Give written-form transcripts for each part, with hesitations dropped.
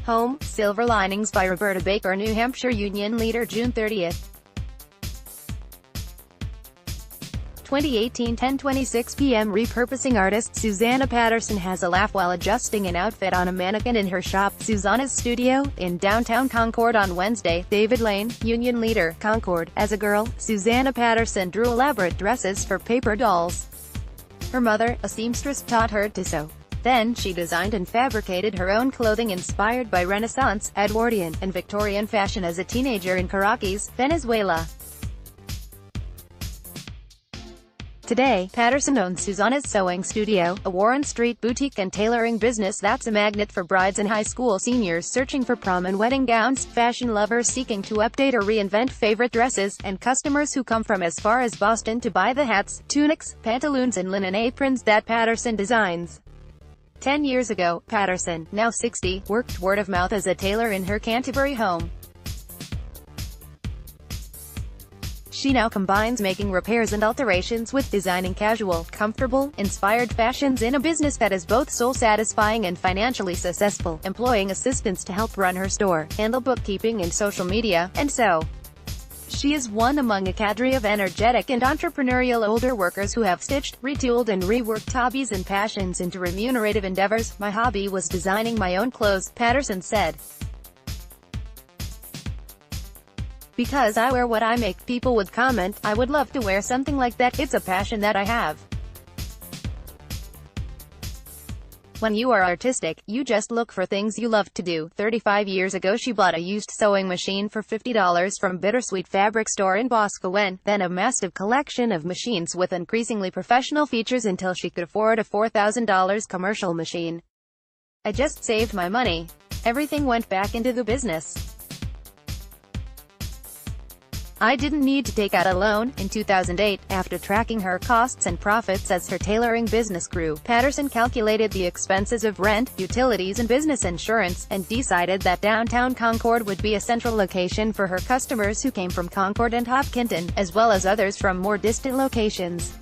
Home, Silver Linings by Roberta BAKERNew Hampshire Union Leader June 30, 2018 10:26 p.m. Repurposing artist Susana Patterson has a laugh while adjusting an outfit on a mannequin in her shop, Susana's Studio, in downtown Concord on Wednesday. David Lane, Union Leader, Concord. As a girl, Susana Patterson drew elaborate dresses for paper dolls. Her mother, a seamstress, taught her to sew. Then, she designed and fabricated her own clothing inspired by Renaissance, Edwardian, and Victorian fashion as a teenager in Caracas, Venezuela. Today, Patterson owns Susana's Sewing Studio, a Warren Street boutique and tailoring business that's a magnet for brides and high school seniors searching for prom and wedding gowns, fashion lovers seeking to update or reinvent favorite dresses, and customers who come from as far as Boston to buy the hats, tunics, pantaloons and linen aprons that Patterson designs. 10 years ago, Patterson, now 60, worked word of mouth as a tailor in her Canterbury home. She now combines making repairs and alterations with designing casual, comfortable, inspired fashions in a business that is both soul-satisfying and financially successful, employing assistants to help run her store, handle bookkeeping and social media, and sew. She is one among a cadre of energetic and entrepreneurial older workers who have stitched, retooled and reworked hobbies and passions into remunerative endeavors. "My hobby was designing my own clothes," Patterson said. "Because I wear what I make, people would comment, 'I would love to wear something like that.' It's a passion that I have. When you are artistic, you just look for things you love to do." 35 years ago she bought a used sewing machine for $50 from Bittersweet Fabric Store in Boscawen, then amassed a collection of machines with increasingly professional features until she could afford a $4,000 commercial machine. "I just saved my money. Everything went back into the business. I didn't need to take out a loan." In 2008, after tracking her costs and profits as her tailoring business grew, Patterson calculated the expenses of rent, utilities and business insurance, and decided that downtown Concord would be a central location for her customers who came from Concord and Hopkinton, as well as others from more distant locations.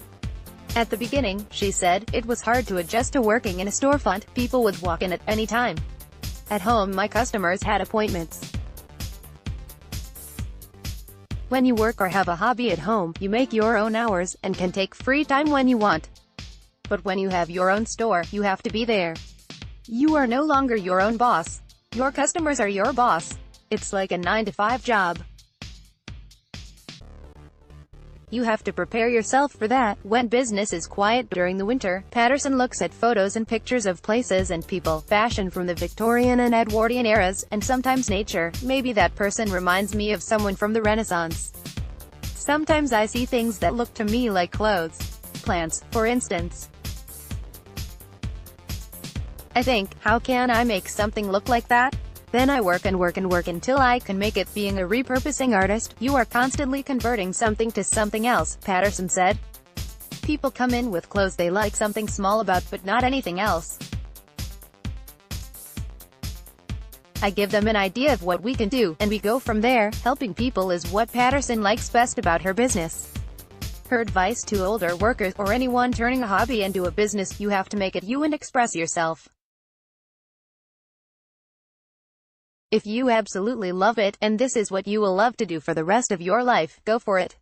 "At the beginning," she said, "it was hard to adjust to working in a storefront. People would walk in at any time. At home my customers had appointments. When you work or have a hobby at home, you make your own hours, and can take free time when you want. But when you have your own store, you have to be there. You are no longer your own boss. Your customers are your boss. It's like a 9-to-5 job. You have to prepare yourself for that." When business is quiet during the winter, Patterson looks at photos and pictures of places and people, fashion from the Victorian and Edwardian eras, and sometimes nature. "Maybe that person reminds me of someone from the Renaissance. Sometimes I see things that look to me like clothes. Plants, for instance. I think, how can I make something look like that? Then I work and work and work until I can make it." Being a repurposing artist, you are constantly converting something to something else, Patterson said. "People come in with clothes they like something small about, but not anything else. I give them an idea of what we can do, and we go from there." Helping people is what Patterson likes best about her business. Her advice to older workers, or anyone turning a hobby into a business: you have to make it you and express yourself. If you absolutely love it, and this is what you will love to do for the rest of your life, go for it.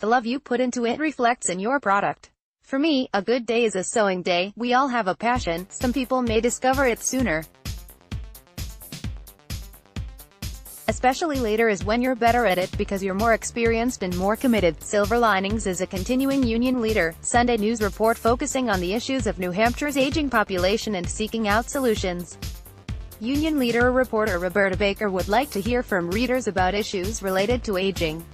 The love you put into it reflects in your product. For me, a good day is a sewing day. We all have a passion. Some people may discover it sooner. Especially later is when you're better at it, because you're more experienced and more committed. Silver Linings is a continuing Union Leader, Sunday news report focusing on the issues of New Hampshire's aging population and seeking out solutions. Union Leader reporter Roberta Baker would like to hear from readers about issues related to aging.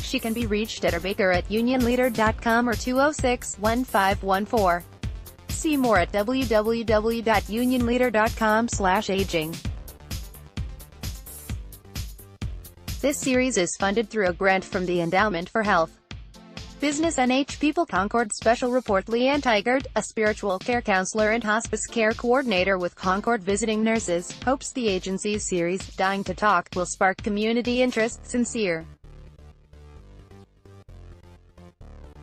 She can be reached at baker@unionleader.com or 206-1514. See more at www.unionleader.com/aging. This series is funded through a grant from the Endowment for Health, Business NH People. Concord Special Report. Leanne Tigard, a spiritual care counselor and hospice care coordinator with Concord Visiting Nurses, hopes the agency's series, Dying to Talk, will spark community interest. Sincere.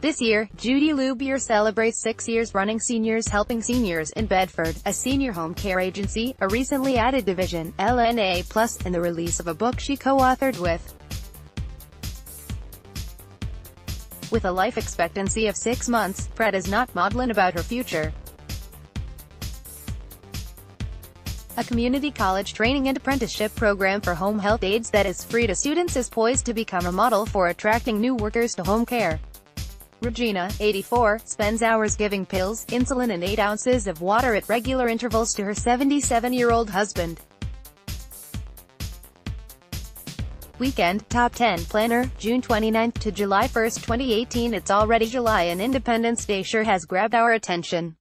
This year, Judy Lubier celebrates 6 years running Seniors Helping Seniors in Bedford, a senior home care agency, a recently added division, LNA+, and the release of a book she co-authored with. With a life expectancy of 6 months, Pret is not maudlin about her future. A community college training and apprenticeship program for home health aides that is free to students is poised to become a model for attracting new workers to home care. Regina, 84, spends hours giving pills, insulin and 8 ounces of water at regular intervals to her 77-year-old husband. Weekend Top 10 Planner, June 29 to July 1, 2018. It's already July and Independence Day sure has grabbed our attention.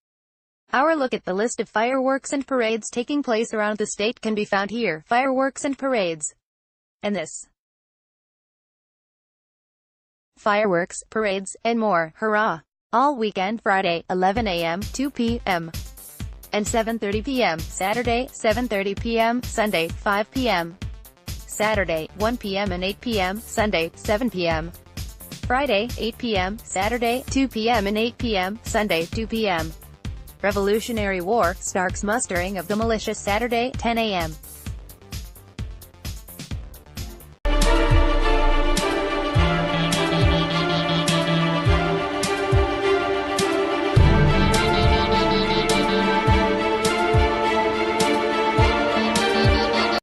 Our look at the list of fireworks and parades taking place around the state can be found here. Fireworks and parades. And this. Fireworks, parades, and more. Hurrah! All weekend Friday, 11 a.m., 2 p.m. and 7:30 p.m. Saturday, 7:30 p.m. Sunday, 5 p.m. Saturday, 1 p.m. and 8 p.m. Sunday, 7 p.m. Friday, 8 p.m. Saturday, 2 p.m. and 8 p.m. Sunday, 2 p.m. Revolutionary War, Stark's mustering of the militia Saturday, 10 a.m.